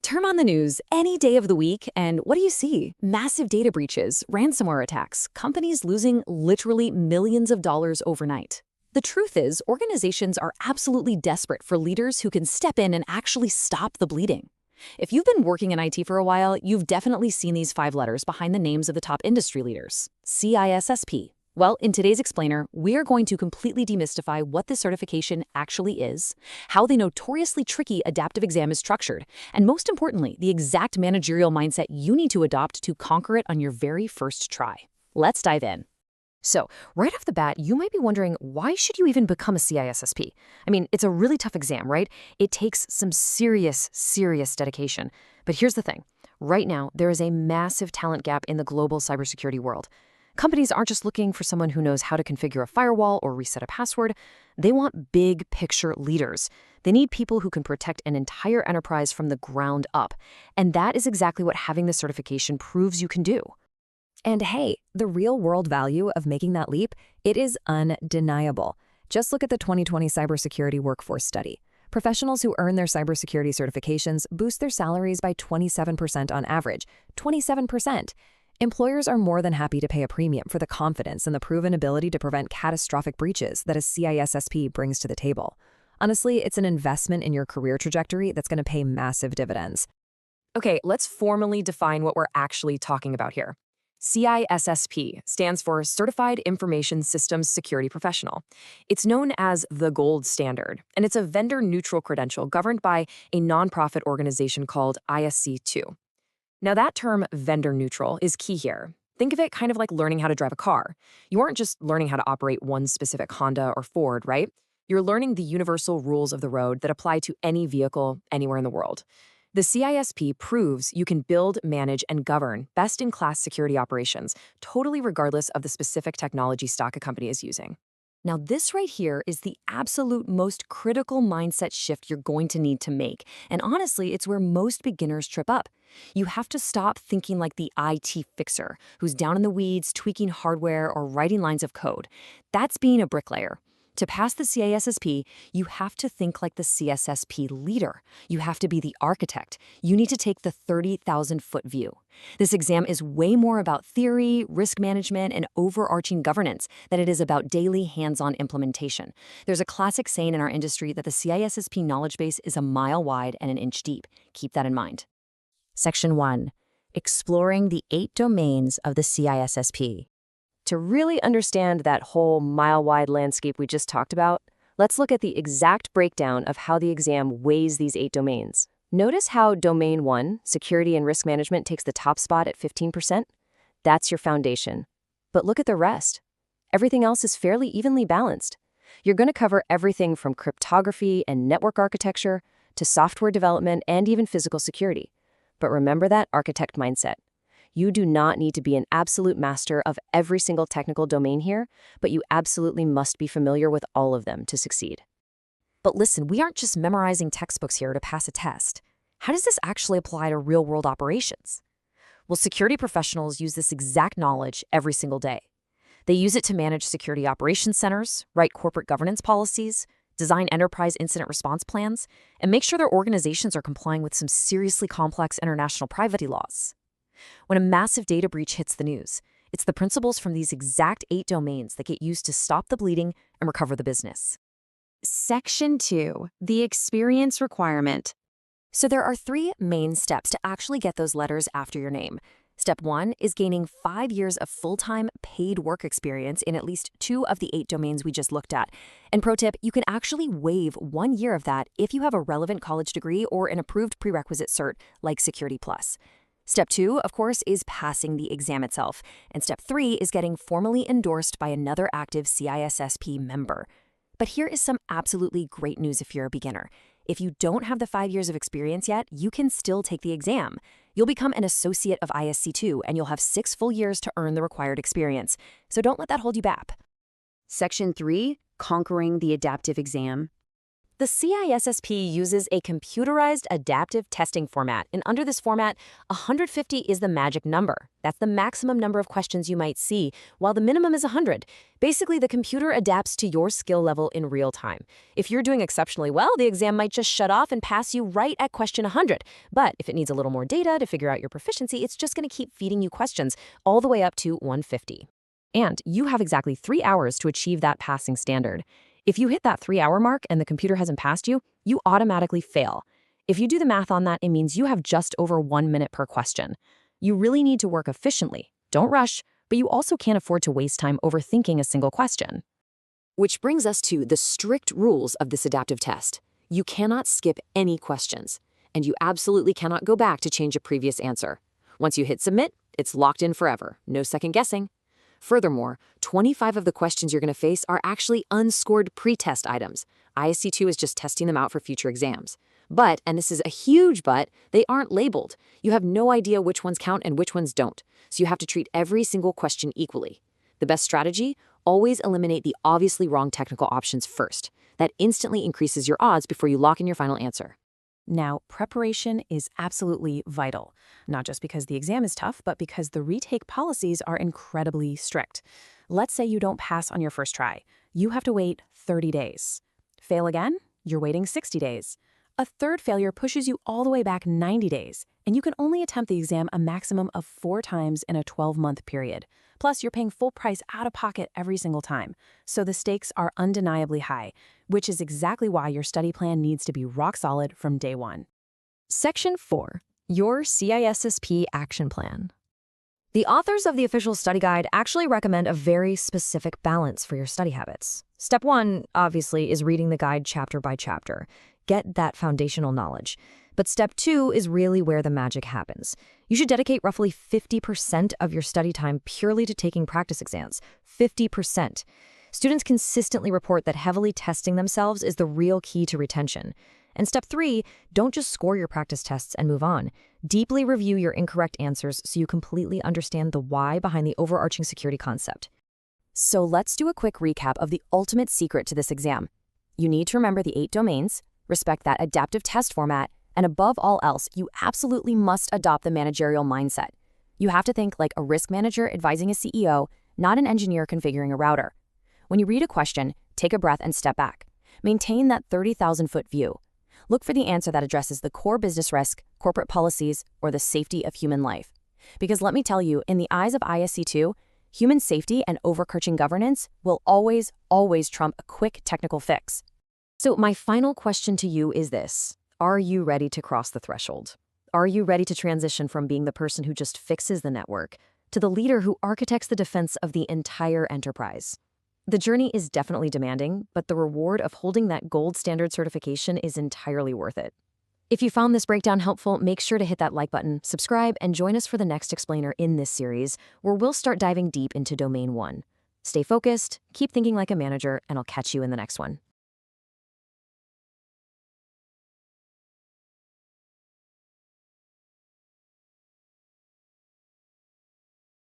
Turn on the news any day of the week, and what do you see? Massive data breaches, ransomware attacks, companies losing literally millions of dollars overnight. The truth is, organizations are absolutely desperate for leaders who can step in and actually stop the bleeding. If you've been working in IT for a while, you've definitely seen these 5 letters behind the names of the top industry leaders. CISSP. Well, in today's Explainer, we are going to completely demystify what this certification actually is, how the notoriously tricky adaptive exam is structured, and most importantly, the exact managerial mindset you need to adopt to conquer it on your very first try. Let's dive in. So, right off the bat, you might be wondering, why should you even become a CISSP? I mean, it's a really tough exam, right? It takes some serious dedication. But here's the thing. Right now, there is a massive talent gap in the global cybersecurity world. Companies aren't just looking for someone who knows how to configure a firewall or reset a password. They want big picture leaders. They need people who can protect an entire enterprise from the ground up. And that is exactly what having this certification proves you can do. And hey, the real-world value of making that leap, it is undeniable. Just look at the 2020 Cybersecurity Workforce Study. Professionals who earn their cybersecurity certifications boost their salaries by 27% on average. 27%! Employers are more than happy to pay a premium for the confidence and the proven ability to prevent catastrophic breaches that a CISSP brings to the table. Honestly, it's an investment in your career trajectory that's going to pay massive dividends. Okay, let's formally define what we're actually talking about here. CISSP stands for Certified Information Systems Security Professional. It's known as the gold standard, and it's a vendor-neutral credential governed by a nonprofit organization called ISC2. Now, that term vendor-neutral is key here. Think of it kind of like learning how to drive a car. You aren't just learning how to operate one specific Honda or Ford, right? You're learning the universal rules of the road that apply to any vehicle anywhere in the world. The CISP proves you can build, manage, and govern best-in-class security operations, totally regardless of the specific technology stack a company is using. Now, this right here is the absolute most critical mindset shift you're going to need to make. And honestly, it's where most beginners trip up. You have to stop thinking like the IT fixer who's down in the weeds, tweaking hardware, or writing lines of code. That's being a bricklayer. To pass the CISSP, you have to think like the CSSP leader. You have to be the architect. You need to take the 30,000-foot view. This exam is way more about theory, risk management, and overarching governance than it is about daily hands-on implementation. There's a classic saying in our industry that the CISSP knowledge base is a mile wide and an inch deep. Keep that in mind. Section 1. Exploring the 8 domains of the CISSP. To really understand that whole mile-wide landscape we just talked about, let's look at the exact breakdown of how the exam weighs these 8 domains. Notice how Domain 1, Security and Risk Management, takes the top spot at 15%? That's your foundation. But look at the rest. Everything else is fairly evenly balanced. You're going to cover everything from cryptography and network architecture to software development and even physical security. But remember that architect mindset. You do not need to be an absolute master of every single technical domain here, but you absolutely must be familiar with all of them to succeed. But listen, we aren't just memorizing textbooks here to pass a test. How does this actually apply to real-world operations? Well, security professionals use this exact knowledge every single day. They use it to manage security operations centers, write corporate governance policies, design enterprise incident response plans, and make sure their organizations are complying with some seriously complex international privacy laws. When a massive data breach hits the news, it's the principles from these exact 8 domains that get used to stop the bleeding and recover the business. Section 2. The experience requirement. So there are 3 main steps to actually get those letters after your name. Step 1 is gaining 5 years of full-time paid work experience in at least 2 of the 8 domains we just looked at. And pro tip, you can actually waive 1 year of that if you have a relevant college degree or an approved prerequisite cert like Security Plus. Step 2, of course, is passing the exam itself. And Step 3 is getting formally endorsed by another active CISSP member. But here is some absolutely great news if you're a beginner. If you don't have the 5 years of experience yet, you can still take the exam. You'll become an associate of ISC2, and you'll have 6 full years to earn the required experience. So don't let that hold you back. Section 3. Conquering the adaptive exam. The CISSP uses a computerized adaptive testing format, and under this format, 150 is the magic number. That's the maximum number of questions you might see, while the minimum is 100. Basically, the computer adapts to your skill level in real time. If you're doing exceptionally well, the exam might just shut off and pass you right at question 100. But if it needs a little more data to figure out your proficiency, it's just going to keep feeding you questions all the way up to 150. And you have exactly 3 hours to achieve that passing standard. If you hit that 3-hour mark and the computer hasn't passed you, you automatically fail. If you do the math on that, it means you have just over 1 minute per question. You really need to work efficiently. Don't rush, but you also can't afford to waste time overthinking a single question. Which brings us to the strict rules of this adaptive test. You cannot skip any questions, and you absolutely cannot go back to change a previous answer. Once you hit submit, it's locked in forever. No second guessing. Furthermore, 25 of the questions you're going to face are actually unscored pre-test items. ISC2 is just testing them out for future exams. But, and this is a huge but, they aren't labeled. You have no idea which ones count and which ones don't, so you have to treat every single question equally. The best strategy? Always eliminate the obviously wrong technical options first. That instantly increases your odds before you lock in your final answer. Now, preparation is absolutely vital, not just because the exam is tough, but because the retake policies are incredibly strict. Let's say you don't pass on your first try. You have to wait 30 days. Fail again? You're waiting 60 days. A third failure pushes you all the way back 90 days, and you can only attempt the exam a maximum of 4 times in a 12-month period. Plus, you're paying full price out of pocket every single time. So the stakes are undeniably high, which is exactly why your study plan needs to be rock solid from day one. Section 4. Your CISSP Action Plan. The authors of the official study guide actually recommend a very specific balance for your study habits. Step 1, obviously, is reading the guide chapter by chapter. Get that foundational knowledge. But step 2 is really where the magic happens. You should dedicate roughly 50% of your study time purely to taking practice exams. 50%. Students consistently report that heavily testing themselves is the real key to retention. And step 3, don't just score your practice tests and move on. Deeply review your incorrect answers so you completely understand the why behind the overarching security concept. So let's do a quick recap of the ultimate secret to this exam. You need to remember the 8 domains, respect that adaptive test format, and above all else, you absolutely must adopt the managerial mindset. You have to think like a risk manager advising a CEO, not an engineer configuring a router. When you read a question, take a breath and step back. Maintain that 30,000-foot view. Look for the answer that addresses the core business risk, corporate policies, or the safety of human life. Because let me tell you, in the eyes of ISC2, human safety and overarching governance will always, always trump a quick technical fix. So my final question to you is this. Are you ready to cross the threshold? Are you ready to transition from being the person who just fixes the network to the leader who architects the defense of the entire enterprise? The journey is definitely demanding, but the reward of holding that gold standard certification is entirely worth it. If you found this breakdown helpful, make sure to hit that like button, subscribe, and join us for the next explainer in this series, where we'll start diving deep into Domain 1. Stay focused, keep thinking like a manager, and I'll catch you in the next one.